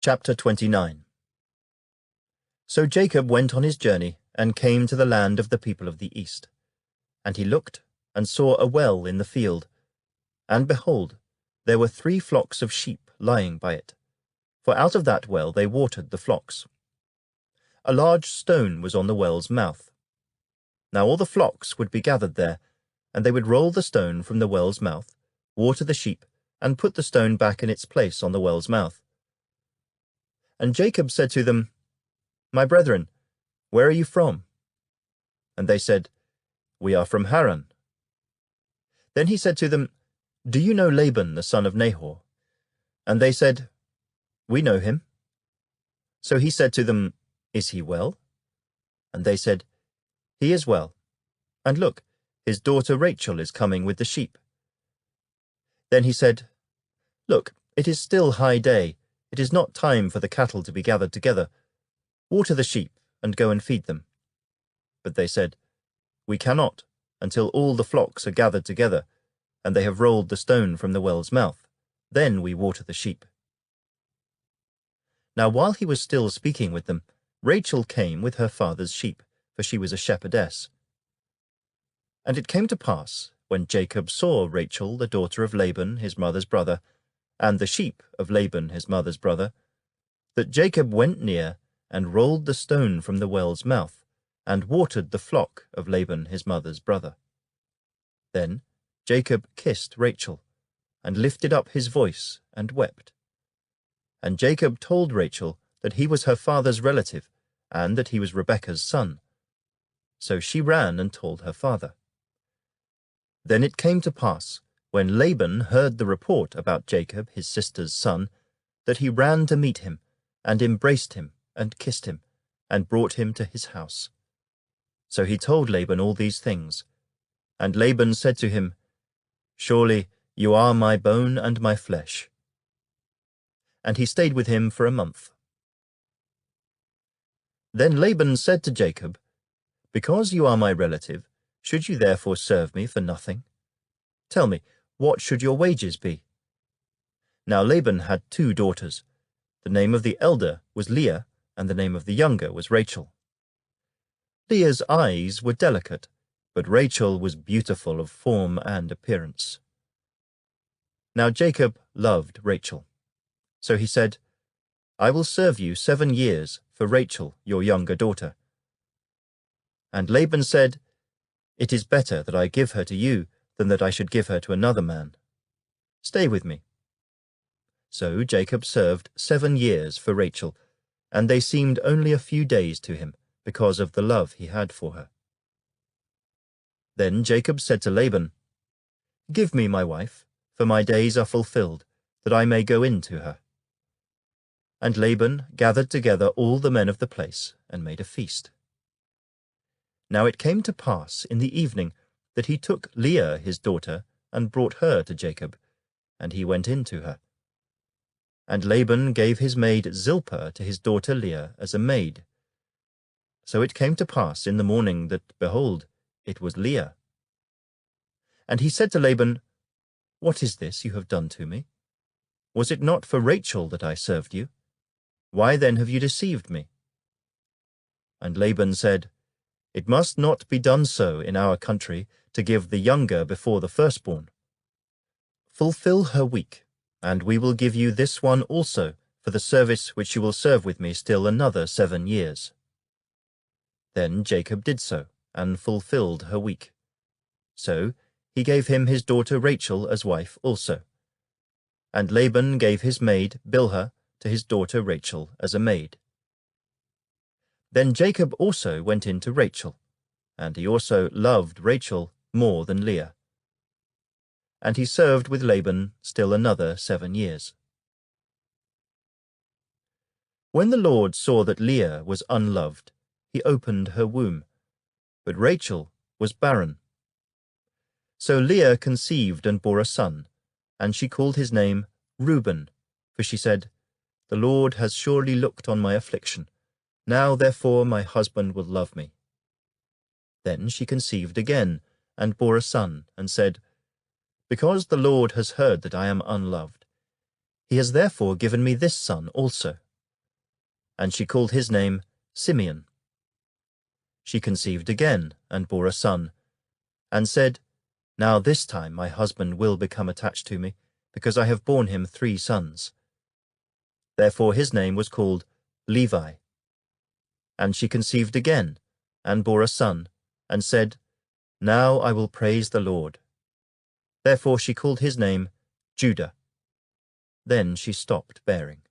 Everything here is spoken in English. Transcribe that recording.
Chapter 29. So Jacob went on his journey, and came to the land of the people of the east. And he looked, and saw a well in the field. And behold, there were 3 flocks of sheep lying by it, for out of that well they watered the flocks. A large stone was on the well's mouth. Now all the flocks would be gathered there, and they would roll the stone from the well's mouth, water the sheep, and put the stone back in its place on the well's mouth. And Jacob said to them, My brethren, where are you from? And they said, We are from Haran. Then he said to them, Do you know Laban the son of Nahor? And they said, We know him. So he said to them, Is he well? And they said, He is well. And look, his daughter Rachel is coming with the sheep. Then he said, Look, it is still high day. It is not time for the cattle to be gathered together. Water the sheep, and go and feed them. But they said, We cannot, until all the flocks are gathered together, and they have rolled the stone from the well's mouth. Then we water the sheep. Now while he was still speaking with them, Rachel came with her father's sheep, for she was a shepherdess. And it came to pass, when Jacob saw Rachel, the daughter of Laban, his mother's brother, and the sheep of Laban his mother's brother, that Jacob went near, and rolled the stone from the well's mouth, and watered the flock of Laban his mother's brother. Then Jacob kissed Rachel, and lifted up his voice, and wept. And Jacob told Rachel that he was her father's relative, and that he was Rebekah's son. So she ran and told her father. Then it came to pass, when Laban heard the report about Jacob his sister's son, that he ran to meet him, and embraced him, and kissed him, and brought him to his house. So he told Laban all these things. And Laban said to him, Surely you are my bone and my flesh. And he stayed with him for a month. Then Laban said to Jacob, Because you are my relative, should you therefore serve me for nothing? Tell me, what should your wages be? Now Laban had 2 daughters. The name of the elder was Leah, and the name of the younger was Rachel. Leah's eyes were delicate, but Rachel was beautiful of form and appearance. Now Jacob loved Rachel. So he said, I will serve you 7 years for Rachel, your younger daughter. And Laban said, It is better that I give her to you than that I should give her to another man. Stay with me. So Jacob served 7 years for Rachel, and they seemed only a few days to him, because of the love he had for her. Then Jacob said to Laban, Give me my wife, for my days are fulfilled, that I may go in to her. And Laban gathered together all the men of the place, and made a feast. Now it came to pass in the evening that he took Leah his daughter, and brought her to Jacob, and he went in to her. And Laban gave his maid Zilpah to his daughter Leah as a maid. So it came to pass in the morning that, behold, it was Leah. And he said to Laban, What is this you have done to me? Was it not for Rachel that I served you? Why then have you deceived me? And Laban said, It must not be done so in our country, to give the younger before the firstborn. Fulfill her week, and we will give you this one also for the service which you will serve with me still another 7 years. Then Jacob did so, and fulfilled her week. So he gave him his daughter Rachel as wife also. And Laban gave his maid Bilhah to his daughter Rachel as a maid. Then Jacob also went in to Rachel, and he also loved Rachel more than Leah. And he served with Laban still another 7 years. When the Lord saw that Leah was unloved, he opened her womb, but Rachel was barren. So Leah conceived and bore a son, and she called his name Reuben, for she said, The Lord has surely looked on my affliction. Now therefore my husband will love me. Then she conceived again, and bore a son, and said, Because the Lord has heard that I am unloved, he has therefore given me this son also. and she called his name Simeon. She conceived again, and bore a son, and said, Now this time my husband will become attached to me, because I have borne him 3 sons. Therefore his name was called Levi. And she conceived again, and bore a son, and said, Now I will praise the Lord. Therefore she called his name Judah. Then she stopped bearing.